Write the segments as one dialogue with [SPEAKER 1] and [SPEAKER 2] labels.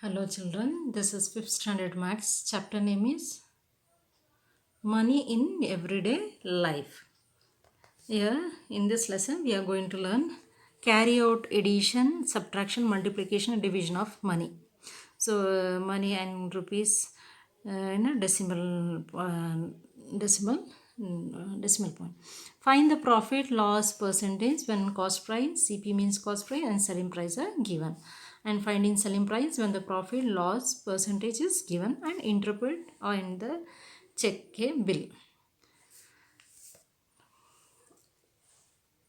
[SPEAKER 1] Hello children, this is 5th standard maths. Chapter name is Money in Everyday Life. Here in this lesson we are going to learn carry out addition, subtraction, multiplication and division of money. So money and rupees in a decimal point. Find the profit loss percentage when cost price, CP means cost price, and selling price are given. And finding selling price when the profit loss percentage is given, and interpret on the check a bill.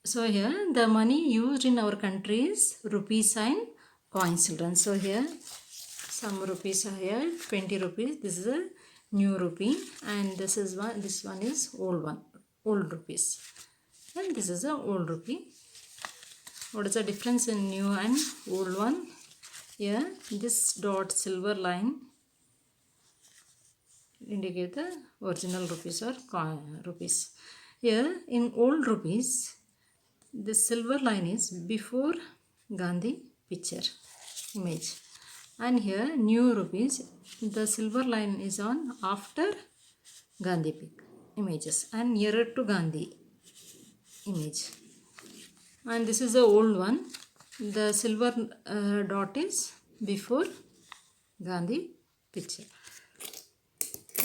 [SPEAKER 1] So here the money used in our country is rupees and coins, children. So here some rupees are here, 20 rupees. This is a new rupee, and this one is old rupees. And this is a old rupee. What is the difference in new and old one? Here this dot silver line indicate the original rupees or rupees. Here in old rupees, the silver line is before Gandhi picture image, and here new rupees, the silver line is on after Gandhi images and nearer to Gandhi image. And this is the old one, the silver dot is before Gandhi picture.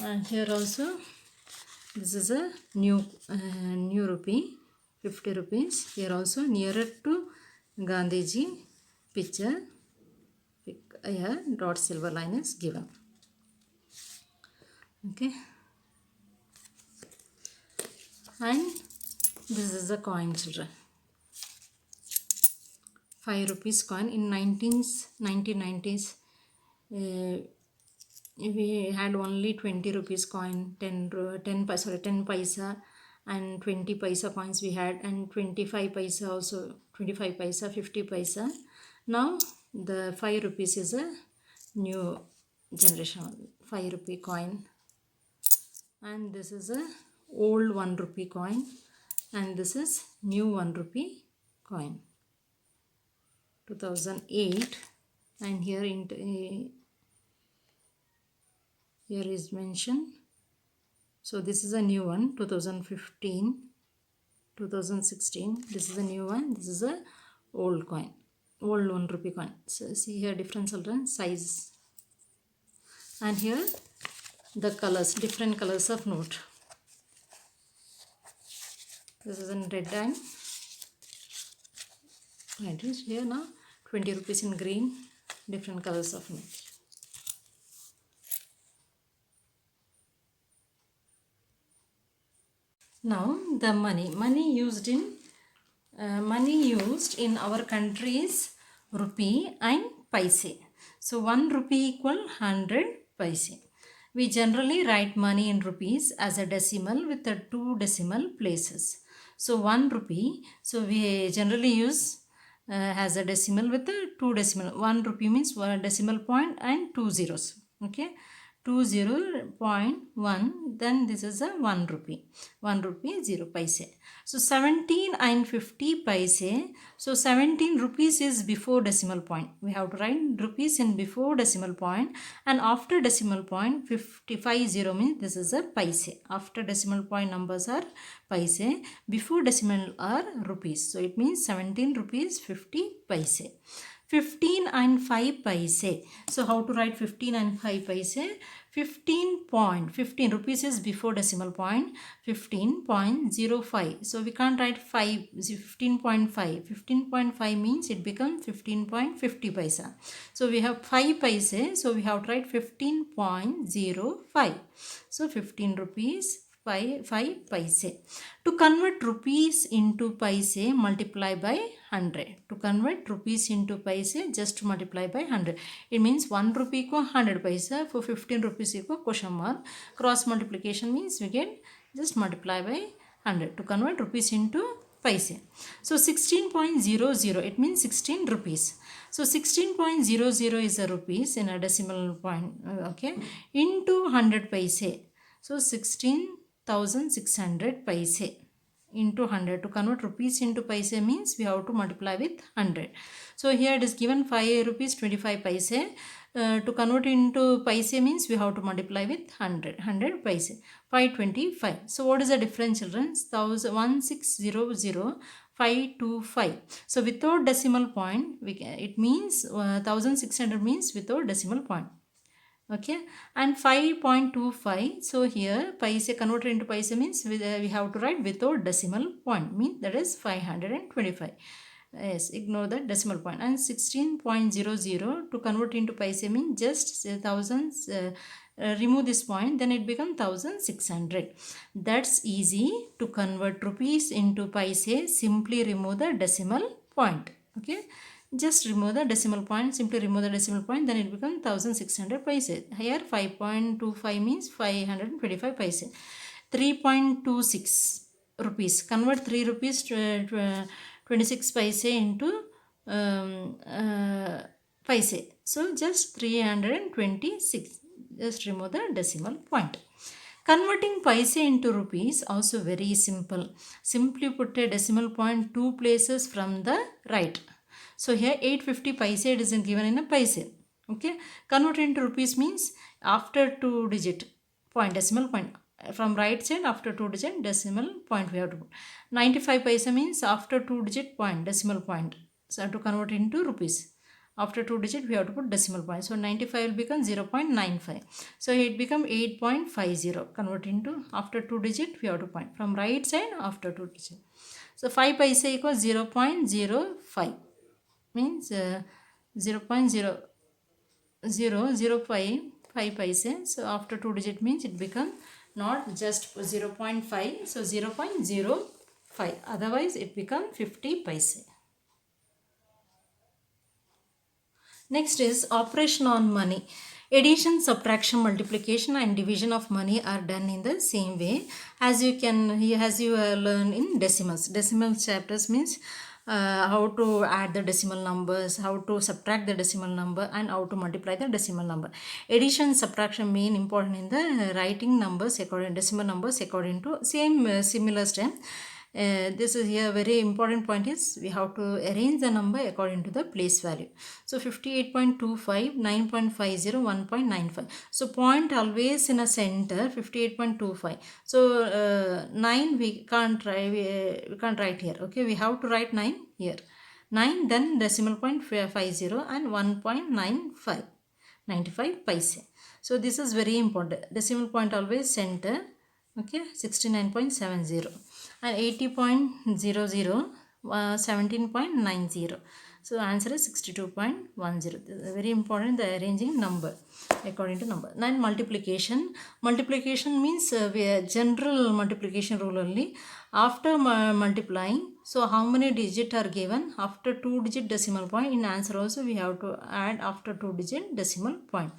[SPEAKER 1] And here also this is a new rupee, 50 rupees. Here also nearer to Gandhiji picture. Here dot silver line is given. Okay. And this is the coin, children. 5 rupees coin in 1990s. We had only 20 rupees coin, 10 paisa and 20 paisa coins we had, and 25 paisa also, 25 paisa, 50 paisa. Now the 5 rupees is a new generation 5 rupee coin, and this is a old 1 rupee coin, and this is new 1 rupee coin 2008. And here here is mentioned. So this is a new one, 2015, 2016. This is a new one. This is a old coin, old 1 rupee coin. So see here different, children, size. And here the colors, different colors of note. This is in red and here now 20 rupees in green, different colors of note. Now the money used in our country is rupee and paise. So 1 rupee equal 100 paise. We generally write money in rupees as a decimal with the 2 decimal places. So 1 rupee, so we generally use as a decimal with the 2 decimal. 1 rupee means 1 decimal point and 2 zeros. Okay. 20.1, then this is a 1 rupee. 1 rupee 0 paise. So 17 and 50 paise. So 17 rupees is before decimal point. We have to write rupees in before decimal point, and after decimal point 55 means this is a paise. After decimal point numbers are paise, before decimal are rupees. So it means 17 rupees 50 paise. 15 and 5 paise. So how to write 15 and 5 paise? 15 rupees is before decimal point, 15.05. So we can't write 15.5. 15.5 means it becomes 15.50 paisa. So we have 5 paise, so we have to write 15.05. So 15 rupees 5 paise. To convert rupees into paise, multiply by 100. To convert rupees into paise, just multiply by 100. It means 1 rupee equal 100 paisa. For 15 rupees equal question mark. Cross multiplication means we get just multiply by 100 to convert rupees into paise. So 16.00, it means 16 rupees. So 16.00 is a rupees in a decimal point, okay, into 100 paise. So 16,600 paise into 100. To convert rupees into paise means we have to multiply with 100. So here it is given 5 rupees 25 paise. To convert into paise means we have to multiply with 100 paise. 525. So what is the difference, children? 1600 525. So without decimal point, it means 1600 means without decimal point. Okay, and 5.25. So here paise converted into paise means we have to write without decimal point, means that is 525. Yes, ignore the decimal point. And 16.00 to convert into paise means just thousands. Remove this point, then it becomes 1600. That's easy to convert rupees into paise. Simply remove the decimal point. Okay, just remove the decimal point, simply remove the decimal point, then it becomes 1600 paise. Here 5.25 means 525 paise. 3.26 rupees, convert 3 rupees to 26 paise into paise. So just 326, just remove the decimal point. Converting paise into rupees also very simple. Simply put a decimal point 2 places from the right. So here 850 paise it isn't given in a paise. Okay, convert into rupees means after 2 digit point, decimal point, from right side after 2 digit decimal point we have to put. 95 paise means after 2 digit point, decimal point. So to convert into rupees, after 2 digit we have to put decimal point. So 95 will become 0.95. So it become 8.50. Convert into after 2 digit we have to point from right side after 2 digit. So 5 paise equals 0.05, means 0.0005 5 paise. So after 2 digit means it become not just 0.5, so 0.05, otherwise it become 50 paise. Next is operation on money. Addition, subtraction, multiplication and division of money are done in the same way as you learn in decimals. Decimal chapters means how to add the decimal numbers, how to subtract the decimal number, and how to multiply the decimal number. Addition, subtraction main important in the writing numbers according decimal numbers according to same similar step. This is here very important point is we have to arrange the number according to the place value. So 58.25, 9.50, 1.95. So point always in a center, 58.25. So 9 we can't write here. Okay, we have to write 9 here. 9 then decimal point 50 and 1.95, 95 paise. So this is very important. Decimal point always center. Okay, 69.70 and 80.00, 17.90. So answer is 62.10. This is very important, the arranging number according to number. Then multiplication. Multiplication means general multiplication rule only. After multiplying, so how many digit are given after 2 digit decimal point, in answer also we have to add after 2 digit decimal point.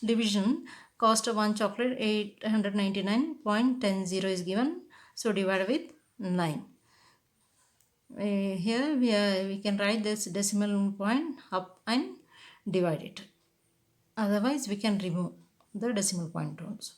[SPEAKER 1] Division, cost of one chocolate 899.10 is given, so divide with 9. Here we can write this decimal point up and divide it, otherwise we can remove the decimal point also.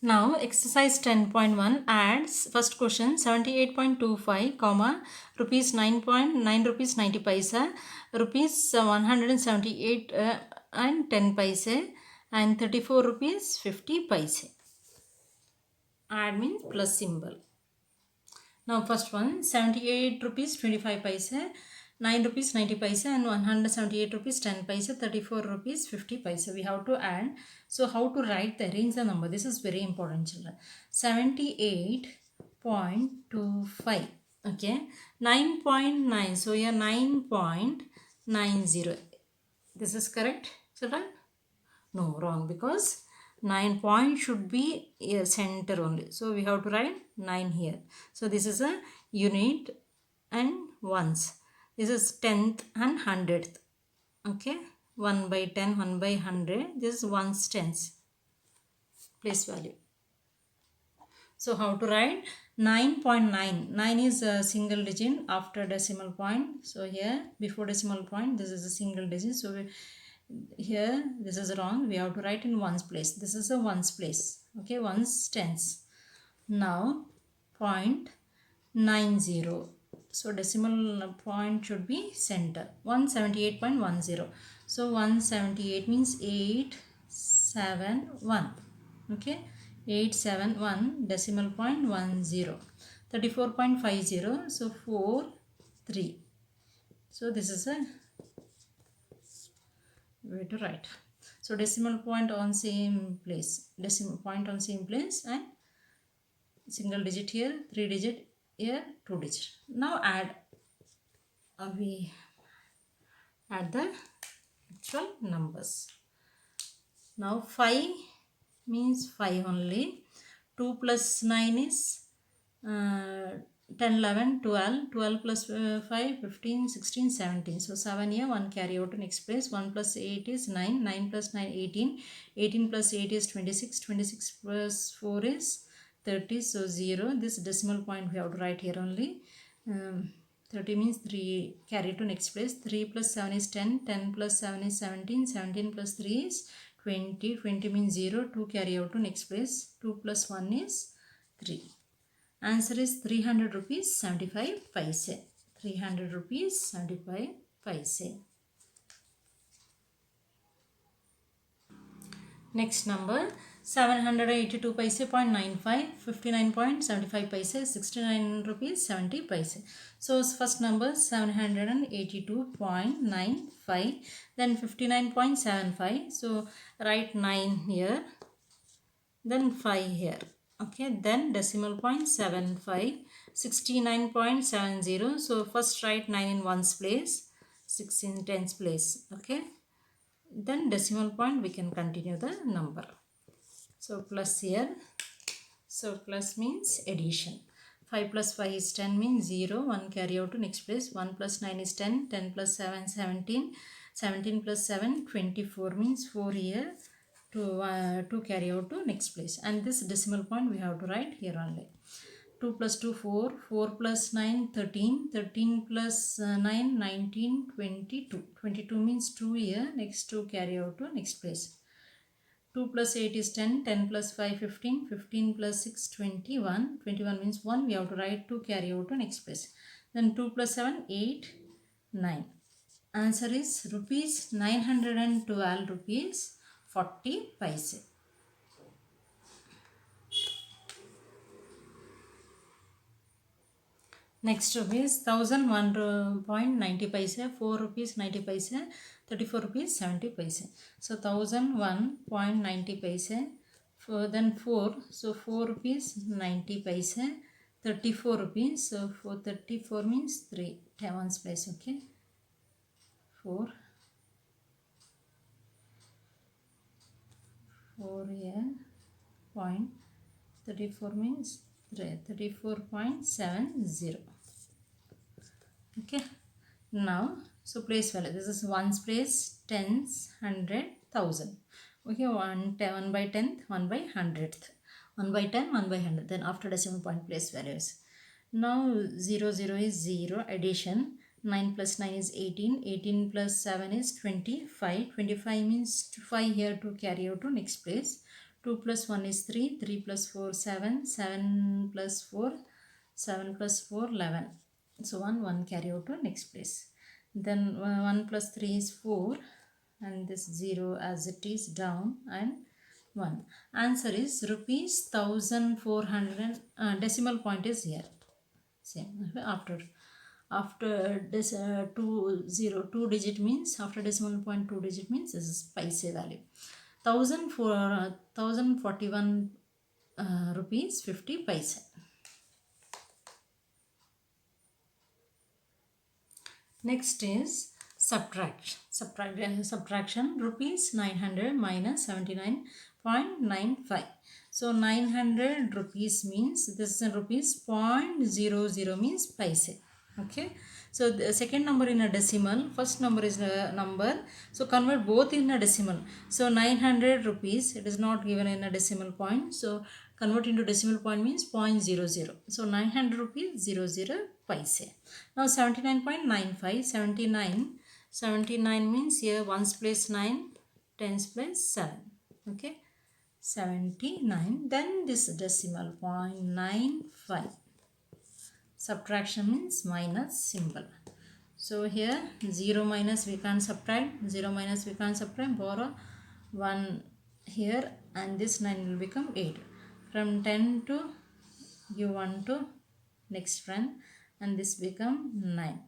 [SPEAKER 1] Now exercise 10.1 adds first question 78.25 comma rupees 9.9 rupees 90 paisa, rupees 178 and 10 paise, and 34 rupees 50 paise. Add means plus symbol. Now first one 78 rupees 25 paise, 9 rupees 90 paise, and 178 rupees 10 paise, 34 rupees 50 paise. We have to add. So how to write, arrange the number? This is very important, children. 78.25. Okay, 9.9. So here 9.90. This is correct, children? No, wrong, because 9 point should be a center only. So we have to write 9 here. So this is a unit and ones. This is 10th and 100th. Okay, 1 by 10, 1 by 100. This is ones tenths place value. So how to write 9.9? 9 is a single digit after decimal point. So here before decimal point this is a single digit. So here this is wrong, we have to write in ones place. This is a ones place. Okay, ones tenths. Now 0.90. So decimal point should be center. 178.10. So 178 means 871. Okay, 871 decimal point 10. 34.50. So 4 3. So this is a way to write. So decimal point on same place. Decimal point on same place and single digit here, 3 digit here, 2 digit. Now we add the actual numbers. Now 5 means 5 only. 2 plus 9 is 10, 11, 12. 12 plus 5, 15, 16, 17. So 7 here, 1 carry out to next place. 1 plus 8 is 9. 9 plus 9, 18. 18 plus 8 is 26. 26 plus 4 is 30. So 0. This decimal point we have to write here only. 30 means 3 carry to next place. 3 plus 7 is 10. 10 plus 7 is 17. 17 plus 3 is 20. 20 means 0. 2 carry out to next place. 2 plus 1 is 3. Answer is 300 rupees 75 paise. 300 rupees 75 paise. Next number 782 paise 0.95, 59.75 paise, 69 rupees 70 paise. So first number 782.95, then 59.75. So write 9 here, then 5 here. Okay, then decimal point 75, 69.70. So first write 9 in ones place, 6 in tens place. Okay, then decimal point we can continue the number. So plus here. So plus means addition. 5 plus 5 is 10 means 0. 1 carry out to next place. 1 plus 9 is 10. 10 plus 7 17. 17 plus 7 24 means 4 here. To carry out to next place. And this decimal point we have to write here only. 2 plus 2 4. 4 plus 9 13. 13 plus 9 19 22. 22 means 2 here. Next to carry out to next place. 2 plus 8 is 10, 10 plus 5, 15, 15 plus 6, 21, 21 means 1, we have to write 2 carry out to next place. Then 2 plus 7, 8, 9. Answer is rupees 912 rupees 40 paise. Next rupees 1001.90 paise, 4 rupees 90 paise, 34 rupees 70 paise. So 1001.90 paise, then 4, so 4 rupees 90 paise, 34 rupees, so for 34 means 3, ones place, okay, 4 here, point 34 means 34.70. Okay, now so place value, this is ones place, tens, 100, 1000. Okay, 1 by 10th, 1 by 100th, 1 by 10, 1 by 100. Then after decimal point place values. Now 0 0 is 0, addition. 9 plus 9 is 18, 18 plus 7 is 25, 25 means 5 here to carry out to next place. 2 plus 1 is 3, 3 plus 4 7, 7 plus 4, 7 plus 4 11. So 1 carry out to next place. Then 1 plus 3 is 4 and this 0 as it is down and 1. Answer is rupees 1400. Decimal point is here. Same after this 2 digit means, after decimal point 2 digit means this is paise value. 1041 rupees 50 paise. Next is subtraction rupees 900 minus 79.95. So 900 rupees means this is rupees 0.00 means paise. Okay, so the second number in a decimal, first number is a number, so convert both in a decimal. So 900 rupees, it is not given in a decimal point, so convert into decimal point means 0.00. So 900 rupees 00 paise. Now 79.95, 79 means here ones place 9, tens place 7. Okay, 79, then this decimal point 95. Subtraction means minus symbol. So here 0 minus we can't subtract, 0 minus we can't subtract, borrow 1 here and this 9 will become 8. From 10 to give 1 to next friend and this become 9.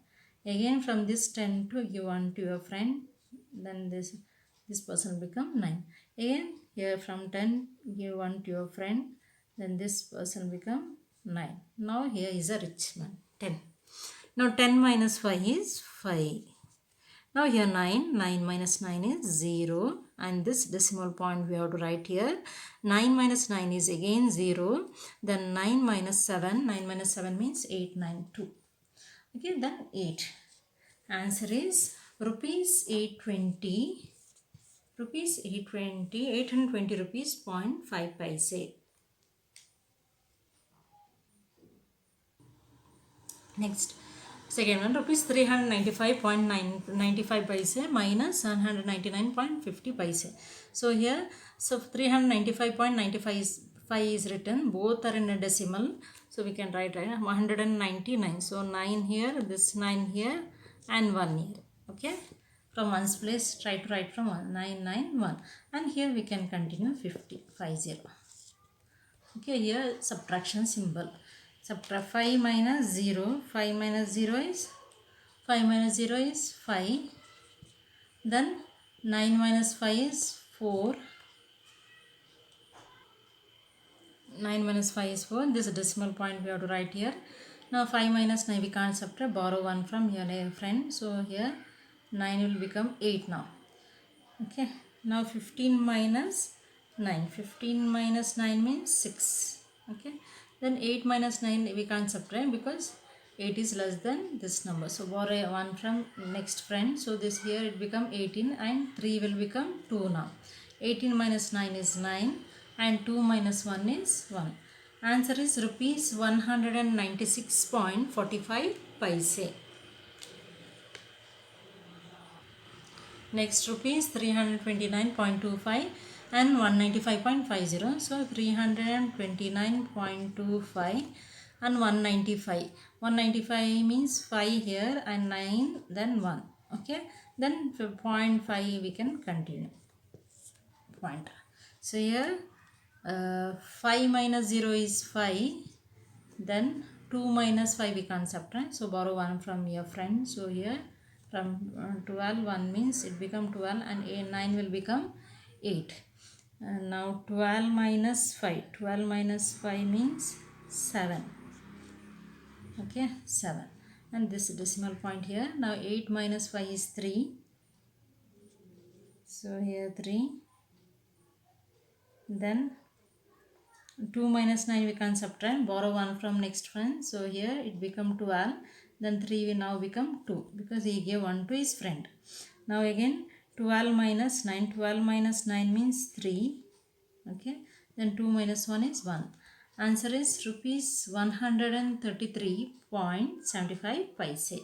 [SPEAKER 1] Again from this 10 to give 1 to your friend, then this person become 9. Again here from 10 give 1 to your friend, then this person become 9. Now here is a rich man, 10. Now 10 minus 5 is 5. Now here 9 minus 9 is 0 and this decimal point we have to write here. 9 minus 9 is again 0. Then 9 minus 7 means 8, 9, 2. Okay, then 8. Answer is rupees 820, rupees 820, 820 rupees 0.5 paise. Next, second one, rupees 395.95 paise minus 199.50 paise. So here, so 395.95 is written, both are in a decimal. So we can write 199. So 9 here, this 9 here and 1 here. Okay. From one's place, try to write from 991. And here we can continue 50, 50. Okay, here subtraction symbol. Subtract 5 minus 0. 5 minus 0 is 5 minus 0 is 5. Then 9 minus 5 is 4. 9 minus 5 is 4. This decimal point we have to write here. Now 5 minus 9 we can't subtract. Borrow 1 from your friend. So here 9 will become 8 now. Okay. Now 15 minus 9. 15 minus 9 means 6. Okay. Then 8 minus 9 we can't subtract because 8 is less than this number. So borrow 1 from next friend. So this here it become 18 and 3 will become 2 now. 18 minus 9 is 9 and 2 minus 1 is 1. Answer is rupees 196.45 paise. Next rupees 329.25 and 195.50. So 329.25 and 195. 195 means 5 here and 9 then 1. Okay. Then 0.5 we can continue. Point. So here 5 minus 0 is 5. Then 2 minus 5 we can't subtract. So borrow 1 from your friend. So here from 12 1 means it become 12 and 9 will become 8. Now 12 minus 5. 12 minus 5 means 7. Okay, 7. And this decimal point here. Now 8 minus 5 is 3. So here 3. Then 2 minus 9 we can subtract. Borrow 1 from next friend. So here it become 12. Then 3 will now become 2 because he gave 1 to his friend. Now again 12 minus 9. 12 minus 9 means 3. Okay. Then 2 minus 1 is 1. Answer is rupees 133.75 paise.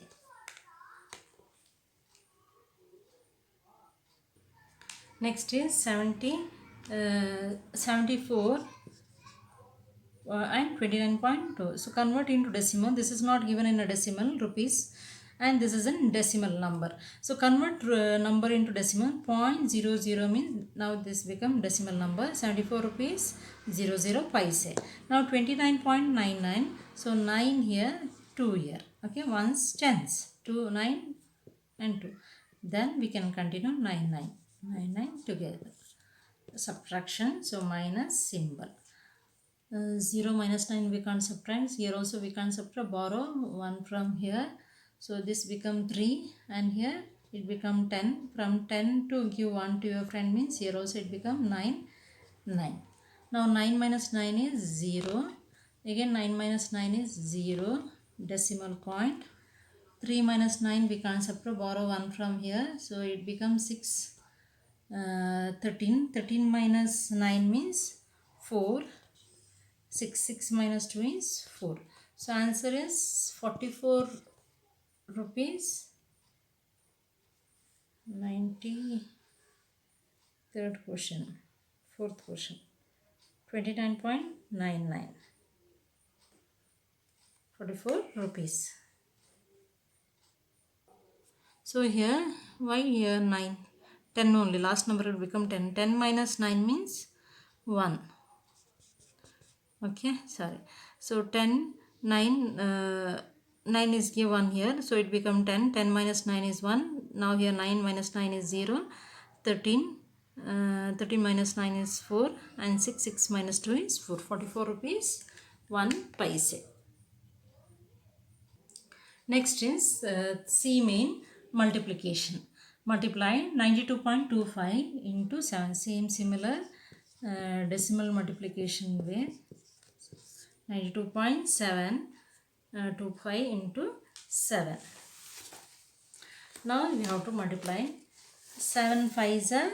[SPEAKER 1] Next is 74 and 29.2. So convert into decimal. This is not given in a decimal rupees and this is in decimal number. So convert number into decimal. 0.00 means now this become decimal number. 74 rupees 00 paise. Now 29.99. So 9 here, 2 here. Okay, ones tens. 2, 9 and 2. Then we can continue 9 together. Subtraction. So minus symbol. 0 minus 9 we can't subtract. Here also we can't subtract. Borrow 1 from here. So this become 3 and here it become 10. From 10 to give 1 to your friend means here also it become 9. Now 9 minus 9 is 0. Again 9 minus 9 is 0. Decimal point. 3 minus 9 we can't subtract. Borrow 1 from here. So it becomes 6. 13. 13 minus 9 means 4. 6 minus 2 is 4. So answer is 44 rupees 93rd question, 4th question, 29.99. 44 rupees. So here, why here 9? 10 only, last number will become 10. 10 minus 9 means 1. Okay, sorry. So 10, 9, 9 is given here. So it become 10. 10 minus 9 is 1. Now here 9 minus 9 is 0. 13. 13 minus 9 is 4. And 6, 6 minus 2 is 4. 44 rupees, 1 paise. Next is C main multiplication. Multiply 92.25 into 7. Same similar decimal multiplication way. 92.725 into 7. Now we have to multiply. 7 5s are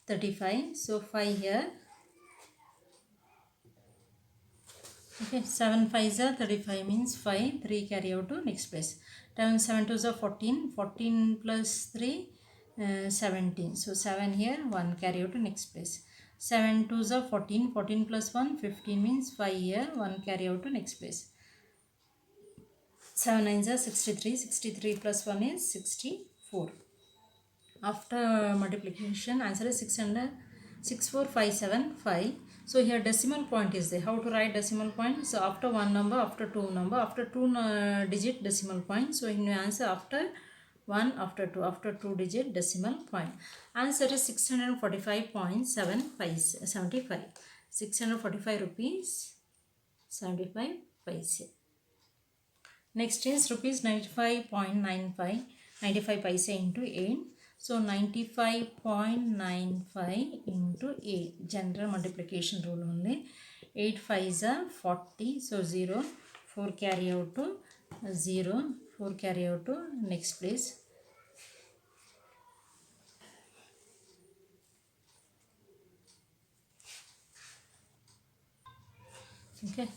[SPEAKER 1] 35. So 5 here. Okay, 7 5s are 35 means 5. 3 carry out to next place. 7 2s are 14. 14 plus 3, 17. So 7 here, 1 carry out to next place. 7 2s are 14. 14 plus 1, 15 means 5 here, 1 carry out to next place. 7 9s are 63. 63 plus 1 is 64. After multiplication, answer is 64575. So here decimal point is there. How to write decimal point? So after one number, after two number, after two digit decimal point. So in your answer after 1, after 2, after 2 digit decimal point. Answer is 645.75. 645 rupees 75 paise. Next is rupees 95.95. 95 paise into 8. So 95.95 into 8. General multiplication rule only. 8 5s are 40. So 0. 4 carry out to 0. 4 carry out to next place. Okay.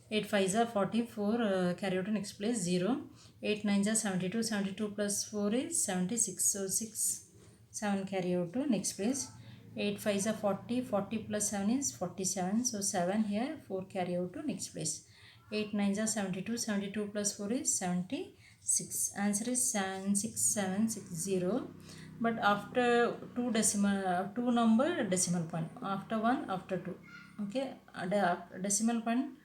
[SPEAKER 1] 8 5s are 44. Carry out to next place 0. 8 9s are 72. 72 plus 4 is 76. So 6 7 carry out to next place. 8 5s are 40. 40 plus 7 is 47. So 7 here, 4 carry out to next place. 8 9s are 72. 72 plus 4 is 76. Answer is 6760. But after two number decimal point. After 1, after 2. Okay, decimal point.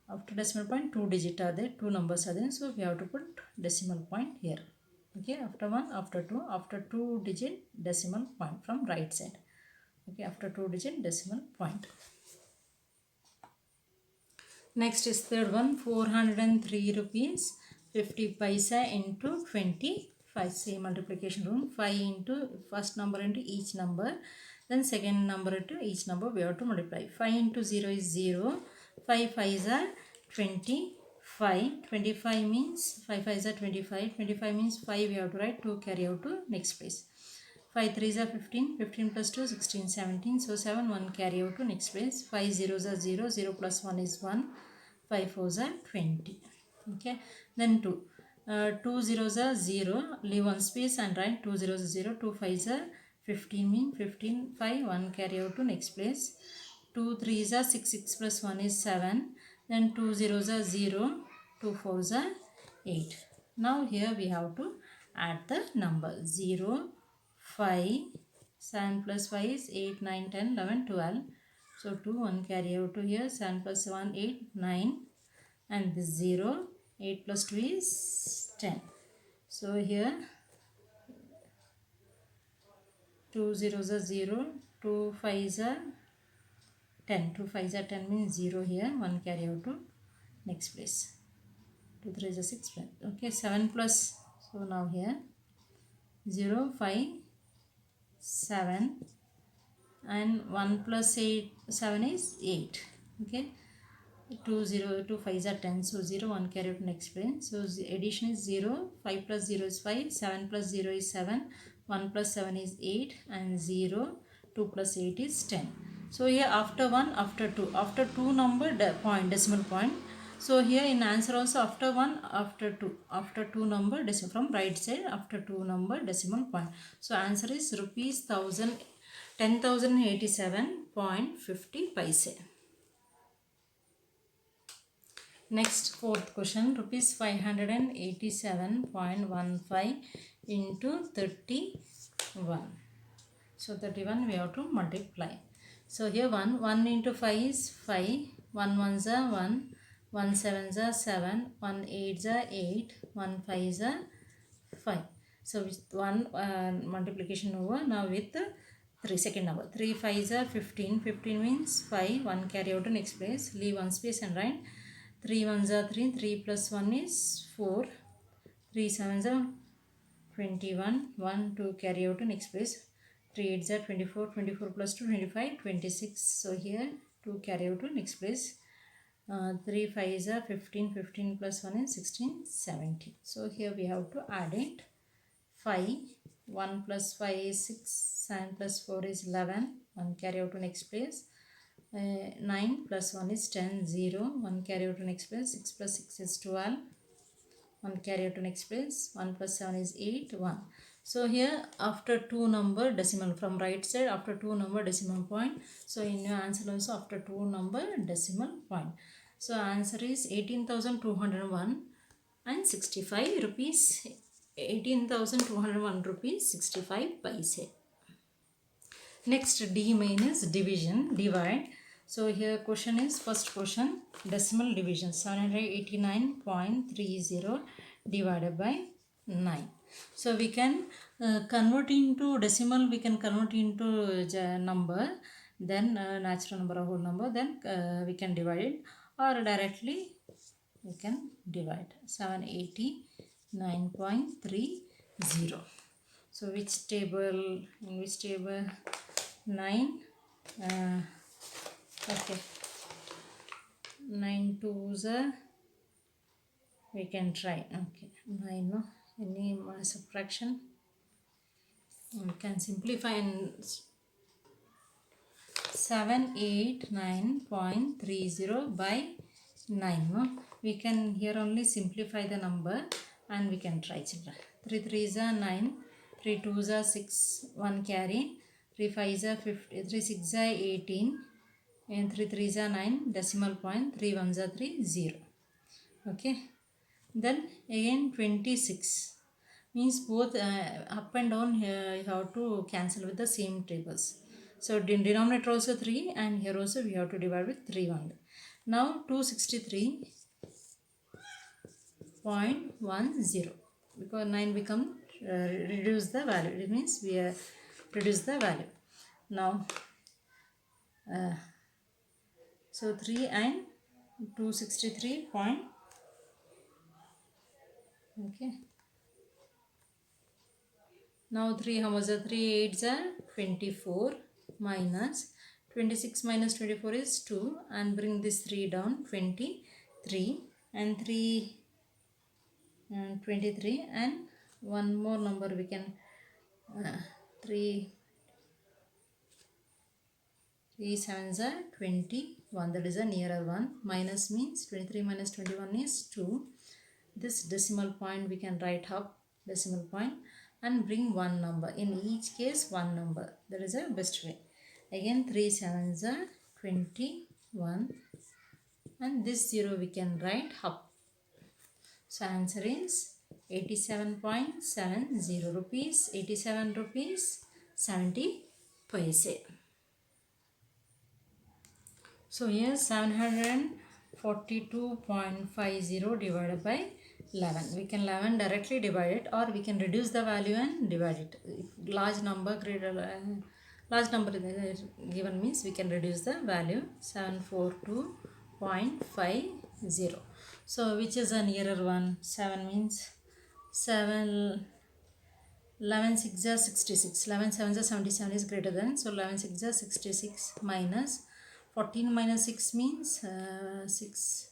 [SPEAKER 1] After decimal point, 2 digit are there, 2 numbers are there. So we have to put decimal point here. Okay, after 1, after 2, after 2 digit decimal point from right side. Okay, after 2 digit decimal point. Next is third one, 403 rupees 50 paisa into 25. Same multiplication rule. 5 into first number into each number. Then second number to each number we have to multiply. 5 into 0 is 0. 5 5s are 25. 25 means 5 5s are 25. 25 means 5 we have to write, 2 carry out to next place. 5 3s are 15. 15 plus 2 16 17. So 7 1 carry out to next place. 5 zeros are 0. 0 plus 1 is 1. 5 4s are 20. Okay. Then 2. 2 zeros are 0. Leave one space and write 2 zeros are 0. 2 5s are 15 mean 15. 5 1 carry out to next place. 2 3s are 6. 6 plus 1 is 7. Then 2 zeros are 0. 2 4s are 8. Now here we have to add the number 0, 5, 7 plus 5 is 8, 9, 10, 11, 12. So 2, 1 carry out to here, 7 plus 1, 8, 9. And this 0, 8 plus 2 is 10. So here 2 zeros are 0, 2 5s are 10. 2 5s are 10 means 0 here, 1 carry out to next place. 2 3s are 6. Okay, 7 plus, so now here 0, 5, 7 and 1 plus 8, 7 is 8. Okay, 2 0, 2 5s are 10. So 0, 1 carry out next place. So addition is 0, 5 plus 0 is 5, 7 plus 0 is 7, 1 plus 7 is 8 and 0, 2 plus 8 is 10. So here after 1, after 2, after 2 number decimal point. So here in answer also after 1, after 2 number decimal from right side, after 2 number decimal point. So answer is rupees 10,087.50 paise. Next, fourth question, rupees 587.15 into 31. So 31 we have to multiply. So here 1 into 5 is 5, 1 ones are 1, 1 sevens are 7, 1 eights are 8, 1 fives are 5. So with one multiplication over, now with the 3 second number. 3 5s are 15. 15 means 5. 1 carry out to next place. Leave one space and write. 3 ones are 3. 3 plus 1 is 4. 3 sevens are 21. 1 2 carry out to next place. 3 8s are 24. 24 plus 2 25. 26. So here 2 carry out to next place. 3 5s are 15. 15 plus 1 is 16. 17. So here we have to add it. 5, 1 plus 5 is 6, 7 plus 4 is 11, 1 carry out to next place. 9 plus 1 is 10, 0, 1 carry out to next place. 6 plus 6 is 12, 1 carry out to next place. 1 plus 7 is 8, 1. So here after 2 number decimal, from right side after 2 number decimal point. So in your answer also after 2 number decimal point. So answer is 18,201 and 65 rupees. 18,201 rupees 65 paise. Next, D main is division, divide. So here question is, first question, decimal division, 789.30 divided by 9. So we can convert into decimal, we can convert into number, then natural number or whole number, then we can divide it, or directly we can divide. 789.30. So which table, in which table? 9, okay, 9 twos we can try. Okay, 9, no, any subtraction we can simplify. And 789.30 by 9, no, we can here only simplify the number and we can try, children. 3 3s are 9, 3 2s are 6, 1 carry, 3 5s are 50, 3 6s are 18, and 3 3s are 9, decimal point, 3 1s are 3, 0. Okay, then again 26 means both up and down here you have to cancel with the same tables. So denominator also 3, and here also we have to divide with 3 only. Now 263.10, because 9 become reduce the value, it means we reduce the value. Now so 3 and 263 point, okay. Now 3 how much are 3 8s are 24, minus 26 minus 24 is 2, and bring this 3 down, 23, and 3 23, and one more number we can 3 sevens are 21, that is a nearer one. Minus means 23 minus 21 is 2. This decimal point we can write up decimal point and bring one number, in each case one number, that is a best way. Again 3 sevens are 21, and this 0 we can write up. So answer is 87.70 rupees, 87 rupees 70 paise. So here 742.50 divided by 11. We can 11 directly divide it, or we can reduce the value and divide it. If large number large number is given means we can reduce the value. 742.50. So which is a nearer one? 7 means 7, 11 6 are 66, 11 7 are 77 is greater than, so 11 6 are 66, minus 14 minus 6 means 6.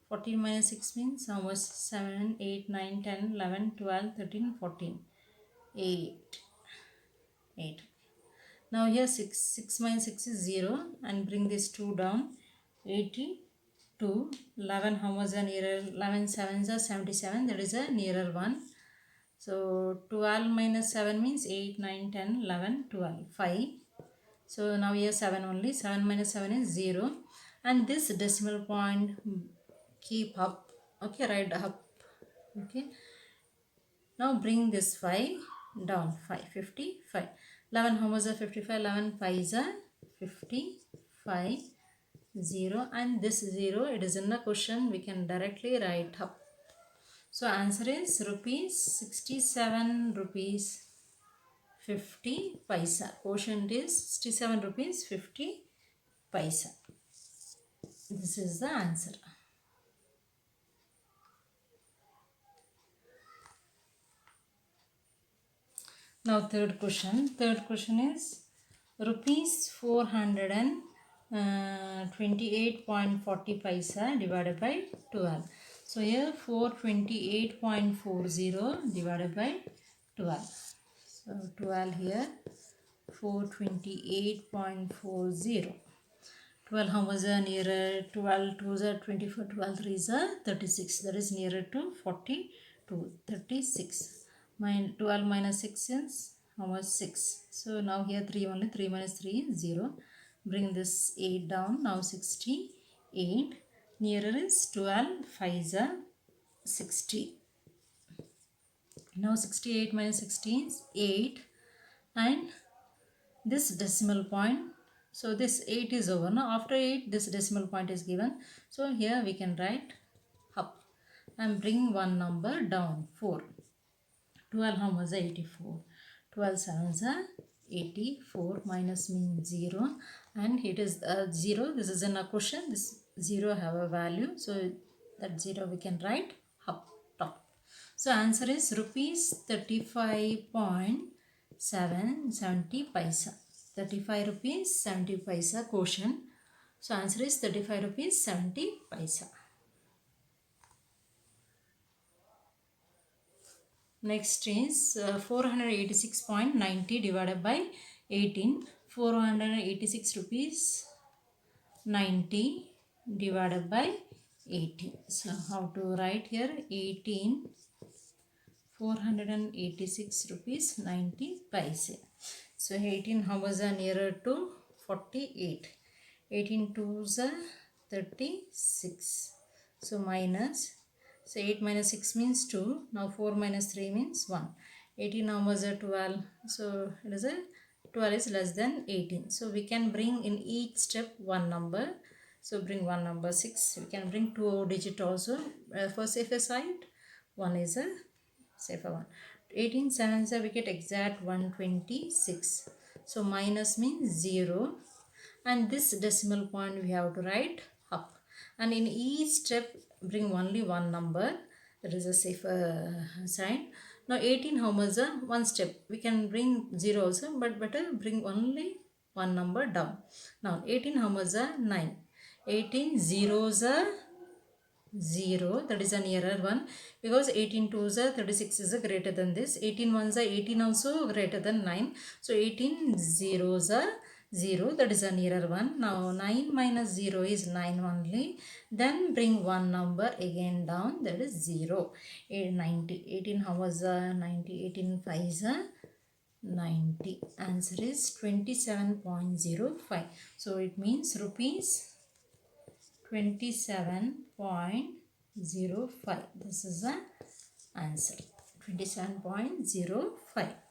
[SPEAKER 1] 14 minus 6 means how much? 7 8 9 10 11 12 13 14, 8. Now here 6 minus 6 is 0, and bring this 2 down, 82. 11 how much are nearer? 11 7s are 77, that is a nearer one. So 12 minus 7 means 8 9 10 11 12, 5. So now here 7 only, 7 minus 7 is 0, and this decimal point keep up. Okay, write up. Okay, now bring this 5 down. 5, 55. 11, how much is 55? 11 5 is 55, 0, and this 0, it is in the question, we can directly write up. So answer is rupees 67 rupees 50 paisa. Quotient is 67 rupees 50 paisa. This is the answer. Now third question. Third question is rupees 428.40 paisa divided by 12. So here 428.40 divided by 12. So 12 here, 428.40. 12, how much is nearer? 12 2 is 24, 12 3 is 36. That is nearer to 42, 36. 12 minus 6 is how much? 6. So now here 3 only. 3 minus 3 is 0. Bring this 8 down. Now 68. Nearer is 12. 5 is 60. Now 68 minus 16 is 8. And this decimal point, so this 8 is over. Now after 8 this decimal point is given, so here we can write up and bring one number down. 4. 12, how much? 84. 12 sevens are 84. Minus means 0, and it is 0. This is in a question, this 0 have a value, so that 0 we can write up top. So answer is rupees 35.70 paisa. 35 rupees 70 paisa quotient. So answer is 35 rupees 70 paisa. Next is 486.90 divided by 18. 486 rupees 90 divided by 18. So how to write here? 18, 486 rupees 90 paise. So 18, how was nearer to 48? 18 2s are 36. So minus. So 8 minus 6 means 2. Now 4 minus 3 means 1. 18 numbers are 12. So it is a 12 is less than 18. So we can bring in each step one number. So bring one number 6. We can bring 2 digit also. For safer side, 1 is a safer one. 18 sevens we get exact 126. So minus means 0. And this decimal point we have to write up. And in each step bring only one number. That is a safer sign. Now 18 how much? One step. We can bring 0 also, but better bring only one number down. Now 18 how much? 9. 18 zeros are 0, that is a nearer one, because 18 2s are 36 is greater than this. 18 1s are 18 also greater than 9. So 18 zeros are 0, that is a nearer one. Now 9 minus 0 is 9 only. Then bring one number again down, that is 0. 90. 18 how was 90? 18 5 is 90. Answer is 27.05. So it means rupees 27.05. This is the answer. 27.05.